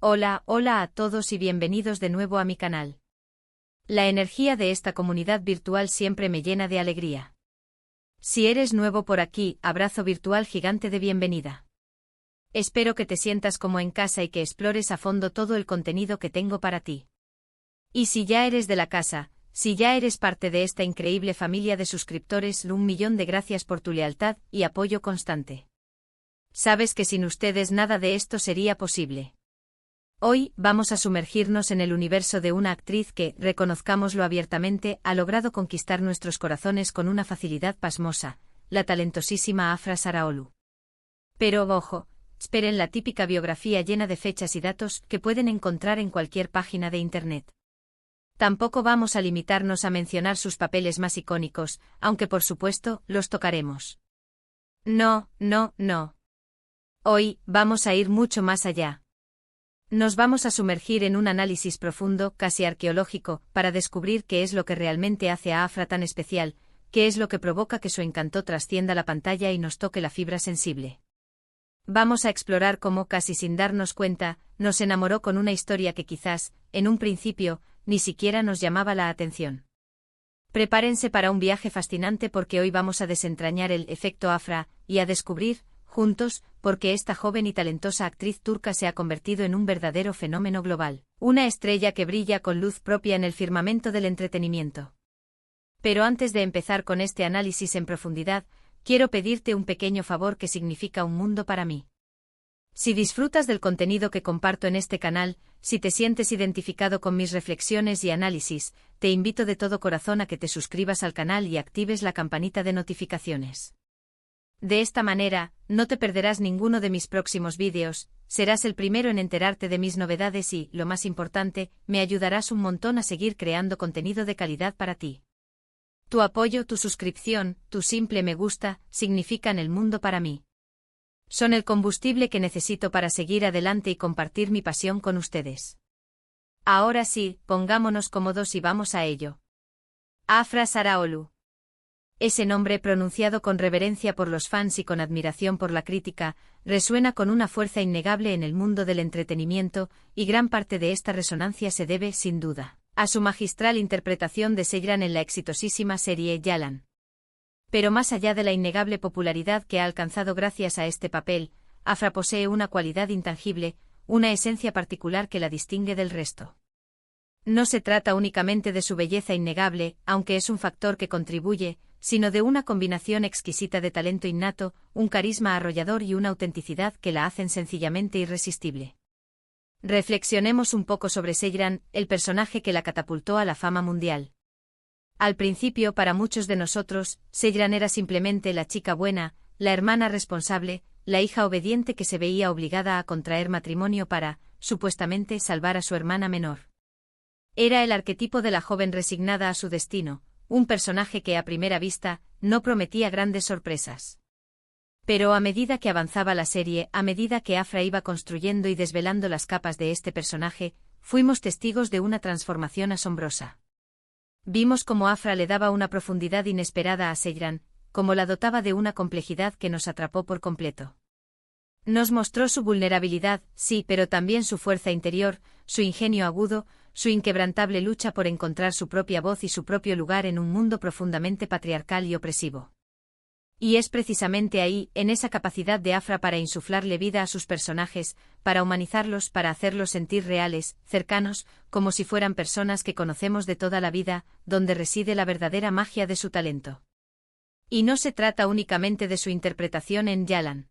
Hola, hola a todos y bienvenidos de nuevo a mi canal. La energía de esta comunidad virtual siempre me llena de alegría. Si eres nuevo por aquí, abrazo virtual gigante de bienvenida. Espero que te sientas como en casa y que explores a fondo todo el contenido que tengo para ti. Y si ya eres de la casa, si ya eres parte de esta increíble familia de suscriptores, 1.000.000 de gracias por tu lealtad y apoyo constante. Sabes que sin ustedes nada de esto sería posible. Hoy vamos a sumergirnos en el universo de una actriz que, reconozcámoslo abiertamente, ha logrado conquistar nuestros corazones con una facilidad pasmosa, la talentosísima Afra Saraholu. Pero ojo, esperen la típica biografía llena de fechas y datos que pueden encontrar en cualquier página de Internet. Tampoco vamos a limitarnos a mencionar sus papeles más icónicos, aunque por supuesto, los tocaremos. No. Hoy vamos a ir mucho más allá. Nos vamos a sumergir en un análisis profundo, casi arqueológico, para descubrir qué es lo que realmente hace a Afra tan especial, qué es lo que provoca que su encanto trascienda la pantalla y nos toque la fibra sensible. Vamos a explorar cómo, casi sin darnos cuenta, nos enamoró con una historia que quizás, en un principio, ni siquiera nos llamaba la atención. Prepárense para un viaje fascinante porque hoy vamos a desentrañar el efecto Afra y a descubrir, juntos, porque esta joven y talentosa actriz turca se ha convertido en un verdadero fenómeno global, una estrella que brilla con luz propia en el firmamento del entretenimiento. Pero antes de empezar con este análisis en profundidad, quiero pedirte un pequeño favor que significa un mundo para mí. Si disfrutas del contenido que comparto en este canal, si te sientes identificado con mis reflexiones y análisis, te invito de todo corazón a que te suscribas al canal y actives la campanita de notificaciones. De esta manera, no te perderás ninguno de mis próximos vídeos, serás el primero en enterarte de mis novedades y, lo más importante, me ayudarás un montón a seguir creando contenido de calidad para ti. Tu apoyo, tu suscripción, tu simple me gusta, significan el mundo para mí. Son el combustible que necesito para seguir adelante y compartir mi pasión con ustedes. Ahora sí, pongámonos cómodos y vamos a ello. Afra Saraholu. Ese nombre, pronunciado con reverencia por los fans y con admiración por la crítica, resuena con una fuerza innegable en el mundo del entretenimiento, y gran parte de esta resonancia se debe, sin duda, a su magistral interpretación de Seyran en la exitosísima serie Yalan. Pero más allá de la innegable popularidad que ha alcanzado gracias a este papel, Afra posee una cualidad intangible, una esencia particular que la distingue del resto. No se trata únicamente de su belleza innegable, aunque es un factor que contribuye, sino de una combinación exquisita de talento innato, un carisma arrollador y una autenticidad que la hacen sencillamente irresistible. Reflexionemos un poco sobre Seyran, el personaje que la catapultó a la fama mundial. Al principio, para muchos de nosotros, Seyran era simplemente la chica buena, la hermana responsable, la hija obediente que se veía obligada a contraer matrimonio para, supuestamente, salvar a su hermana menor. Era el arquetipo de la joven resignada a su destino, un personaje que a primera vista no prometía grandes sorpresas. Pero a medida que avanzaba la serie, a medida que Afra iba construyendo y desvelando las capas de este personaje, fuimos testigos de una transformación asombrosa. Vimos cómo Afra le daba una profundidad inesperada a Seyran, cómo la dotaba de una complejidad que nos atrapó por completo. Nos mostró su vulnerabilidad, sí, pero también su fuerza interior, su ingenio agudo, su inquebrantable lucha por encontrar su propia voz y su propio lugar en un mundo profundamente patriarcal y opresivo. Y es precisamente ahí, en esa capacidad de Afra para insuflarle vida a sus personajes, para humanizarlos, para hacerlos sentir reales, cercanos, como si fueran personas que conocemos de toda la vida, donde reside la verdadera magia de su talento. Y no se trata únicamente de su interpretación en Yalan.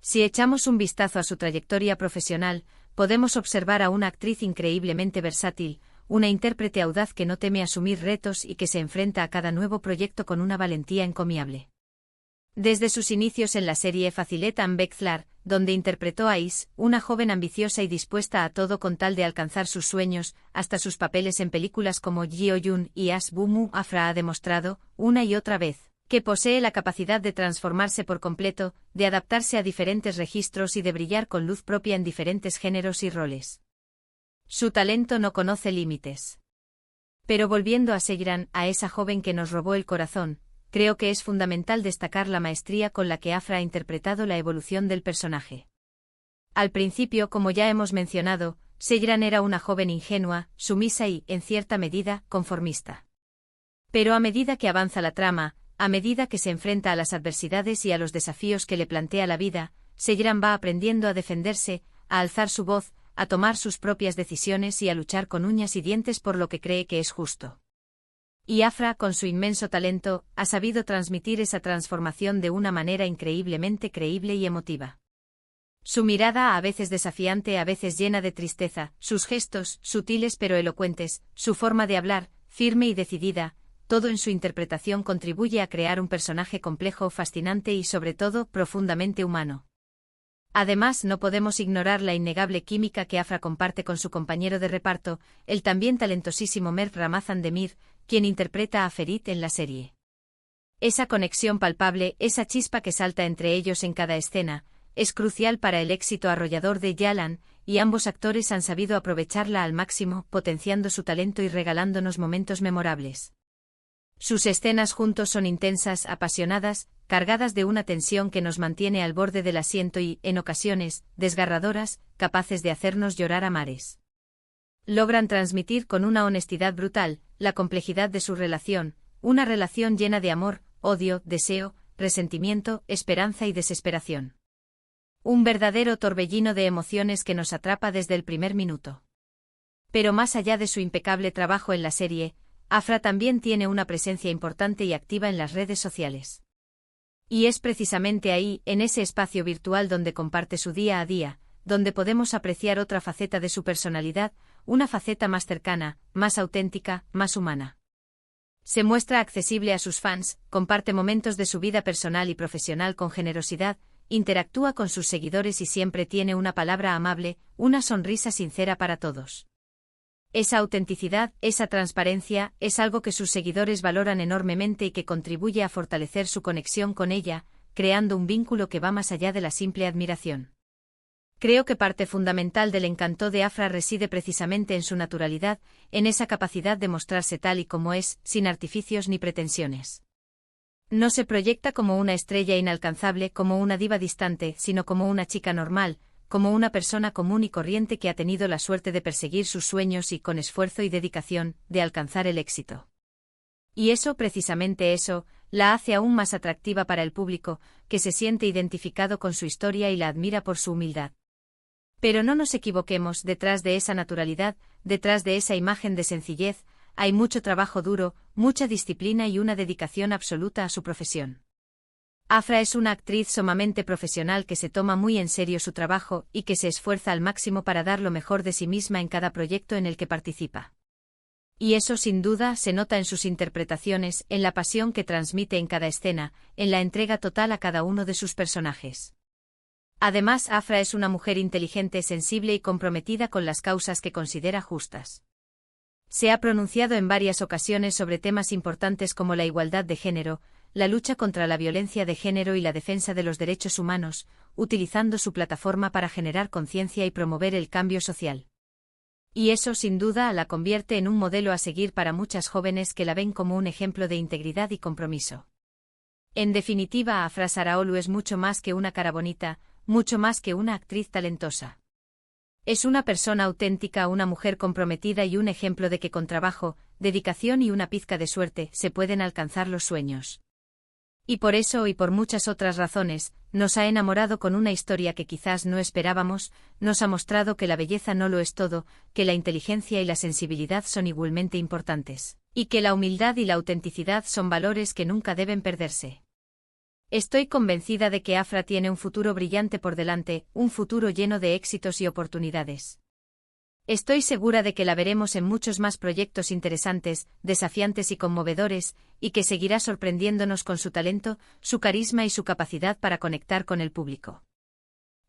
Si echamos un vistazo a su trayectoria profesional, podemos observar a una actriz increíblemente versátil, una intérprete audaz que no teme asumir retos y que se enfrenta a cada nuevo proyecto con una valentía encomiable. Desde sus inicios en la serie Fazilet Bekler, donde interpretó a Is, una joven ambiciosa y dispuesta a todo con tal de alcanzar sus sueños, hasta sus papeles en películas como Ji-Oyun y As Bumu, Afra ha demostrado, una y otra vez, que posee la capacidad de transformarse por completo, de adaptarse a diferentes registros y de brillar con luz propia en diferentes géneros y roles. Su talento no conoce límites. Pero volviendo a Seyran, a esa joven que nos robó el corazón, creo que es fundamental destacar la maestría con la que Afra ha interpretado la evolución del personaje. Al principio, como ya hemos mencionado, Sejran era una joven ingenua, sumisa y, en cierta medida, conformista. Pero a medida que avanza la trama, a medida que se enfrenta a las adversidades y a los desafíos que le plantea la vida, Sejran va aprendiendo a defenderse, a alzar su voz, a tomar sus propias decisiones y a luchar con uñas y dientes por lo que cree que es justo. Y Afra, con su inmenso talento, ha sabido transmitir esa transformación de una manera increíblemente creíble y emotiva. Su mirada, a veces desafiante, a veces llena de tristeza, sus gestos, sutiles pero elocuentes, su forma de hablar, firme y decidida, todo en su interpretación contribuye a crear un personaje complejo, fascinante y sobre todo, profundamente humano. Además, no podemos ignorar la innegable química que Afra comparte con su compañero de reparto, el también talentosísimo Merv Ramazan Demir, quien interpreta a Ferit en la serie. Esa conexión palpable, esa chispa que salta entre ellos en cada escena, es crucial para el éxito arrollador de Yalan, y ambos actores han sabido aprovecharla al máximo, potenciando su talento y regalándonos momentos memorables. Sus escenas juntos son intensas, apasionadas, cargadas de una tensión que nos mantiene al borde del asiento y, en ocasiones, desgarradoras, capaces de hacernos llorar a mares. Logran transmitir con una honestidad brutal la complejidad de su relación, una relación llena de amor, odio, deseo, resentimiento, esperanza y desesperación. Un verdadero torbellino de emociones que nos atrapa desde el primer minuto. Pero más allá de su impecable trabajo en la serie, Afra también tiene una presencia importante y activa en las redes sociales. Y es precisamente ahí, en ese espacio virtual donde comparte su día a día, donde podemos apreciar otra faceta de su personalidad, una faceta más cercana, más auténtica, más humana. Se muestra accesible a sus fans, comparte momentos de su vida personal y profesional con generosidad, interactúa con sus seguidores y siempre tiene una palabra amable, una sonrisa sincera para todos. Esa autenticidad, esa transparencia, es algo que sus seguidores valoran enormemente y que contribuye a fortalecer su conexión con ella, creando un vínculo que va más allá de la simple admiración. Creo que parte fundamental del encanto de Afra reside precisamente en su naturalidad, en esa capacidad de mostrarse tal y como es, sin artificios ni pretensiones. No se proyecta como una estrella inalcanzable, como una diva distante, sino como una chica normal, como una persona común y corriente que ha tenido la suerte de perseguir sus sueños y, con esfuerzo y dedicación, de alcanzar el éxito. Y eso, precisamente eso, la hace aún más atractiva para el público, que se siente identificado con su historia y la admira por su humildad. Pero no nos equivoquemos, detrás de esa naturalidad, detrás de esa imagen de sencillez, hay mucho trabajo duro, mucha disciplina y una dedicación absoluta a su profesión. Afra es una actriz sumamente profesional que se toma muy en serio su trabajo y que se esfuerza al máximo para dar lo mejor de sí misma en cada proyecto en el que participa. Y eso sin duda se nota en sus interpretaciones, en la pasión que transmite en cada escena, en la entrega total a cada uno de sus personajes. Además, Afra es una mujer inteligente, sensible y comprometida con las causas que considera justas. Se ha pronunciado en varias ocasiones sobre temas importantes como la igualdad de género, la lucha contra la violencia de género y la defensa de los derechos humanos, utilizando su plataforma para generar conciencia y promover el cambio social. Y eso sin duda la convierte en un modelo a seguir para muchas jóvenes que la ven como un ejemplo de integridad y compromiso. En definitiva, Afra Sarraolu es mucho más que una cara bonita, mucho más que una actriz talentosa. Es una persona auténtica, una mujer comprometida y un ejemplo de que con trabajo, dedicación y una pizca de suerte se pueden alcanzar los sueños. Y por eso y por muchas otras razones, nos ha enamorado con una historia que quizás no esperábamos, nos ha mostrado que la belleza no lo es todo, que la inteligencia y la sensibilidad son igualmente importantes, y que la humildad y la autenticidad son valores que nunca deben perderse. Estoy convencida de que Afra tiene un futuro brillante por delante, un futuro lleno de éxitos y oportunidades. Estoy segura de que la veremos en muchos más proyectos interesantes, desafiantes y conmovedores, y que seguirá sorprendiéndonos con su talento, su carisma y su capacidad para conectar con el público.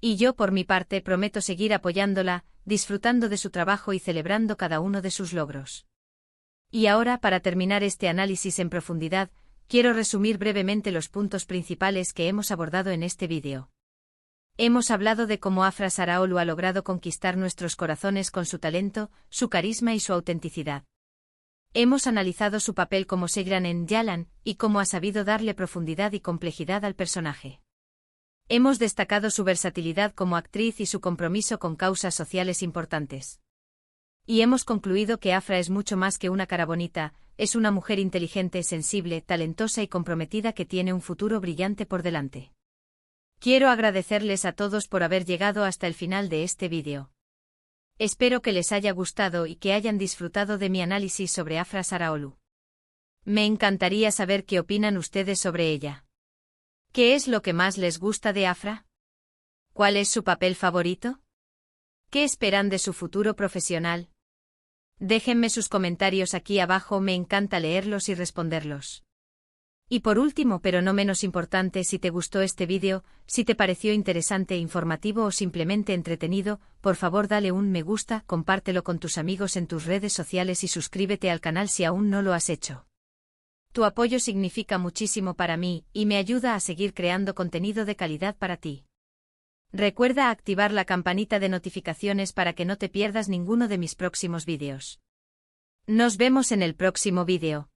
Y yo, por mi parte, prometo seguir apoyándola, disfrutando de su trabajo y celebrando cada uno de sus logros. Y ahora, para terminar este análisis en profundidad, quiero resumir brevemente los puntos principales que hemos abordado en este vídeo. Hemos hablado de cómo Afra Sarraolu ha logrado conquistar nuestros corazones con su talento, su carisma y su autenticidad. Hemos analizado su papel como Sejran en Yalan y cómo ha sabido darle profundidad y complejidad al personaje. Hemos destacado su versatilidad como actriz y su compromiso con causas sociales importantes. Y hemos concluido que Afra es mucho más que una cara bonita, es una mujer inteligente, sensible, talentosa y comprometida que tiene un futuro brillante por delante. Quiero agradecerles a todos por haber llegado hasta el final de este vídeo. Espero que les haya gustado y que hayan disfrutado de mi análisis sobre Afra Saraolu. Me encantaría saber qué opinan ustedes sobre ella. ¿Qué es lo que más les gusta de Afra? ¿Cuál es su papel favorito? ¿Qué esperan de su futuro profesional? Déjenme sus comentarios aquí abajo, me encanta leerlos y responderlos. Y por último, pero no menos importante, si te gustó este vídeo, si te pareció interesante, informativo o simplemente entretenido, por favor dale un me gusta, compártelo con tus amigos en tus redes sociales y suscríbete al canal si aún no lo has hecho. Tu apoyo significa muchísimo para mí, y me ayuda a seguir creando contenido de calidad para ti. Recuerda activar la campanita de notificaciones para que no te pierdas ninguno de mis próximos vídeos. Nos vemos en el próximo vídeo.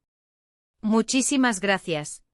Muchísimas gracias.